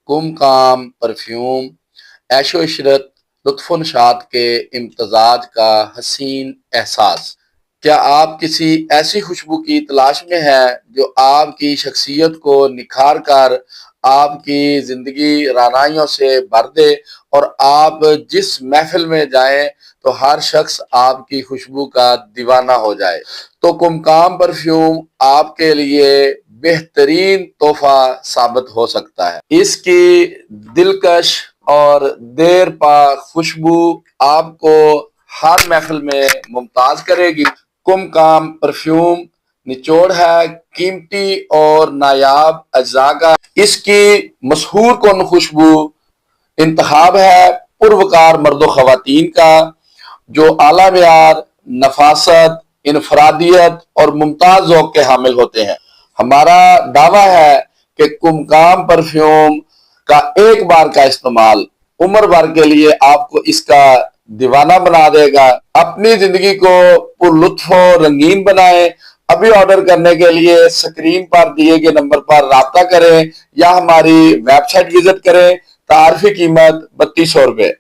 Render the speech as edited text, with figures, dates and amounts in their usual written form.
کم کام perfume عیش و عشرت لطف و نشاط کے امتزاج کا حسین احساس۔ کیا آپ کسی ایسی خوشبو کی تلاش میں ہیں جو آپ کی شخصیت کو نکھار کر آپ کی زندگی رعنائیوں سے بھر دے اور آپ جس محفل میں جائیں تو ہر شخص آپ کی خوشبو کا دیوانہ ہو جائے؟ تو کمکام پرفیوم آپ کے لیے بہترین تحفہ ثابت ہو سکتا ہے۔ اس کی دلکش اور دیر پا خوشبو آپ کو ہر محفل میں ممتاز کرے گی۔ کمکام پرفیوم نچوڑ ہے قیمتی اور نایاب اجزاء کا۔ اس کی مشہور کن خوشبو انتخاب ہے پروکار مرد و خواتین کا جو اعلیٰ معیار، نفاست، انفرادیت اور ممتاز ذوق کے حامل ہوتے ہیں۔ ہمارا دعویٰ ہے کہ کمکام پرفیوم کا ایک بار کا استعمال عمر بھر کے لیے آپ کو اس کا دیوانہ بنا دے گا۔ اپنی زندگی کو پر لطف و رنگین بنائیں۔ ابھی آرڈر کرنے کے لیے سکرین پر دیے گئے نمبر پر رابطہ کریں یا ہماری ویب سائٹ وزٹ کریں۔ تعارفی قیمت 3200 روپے۔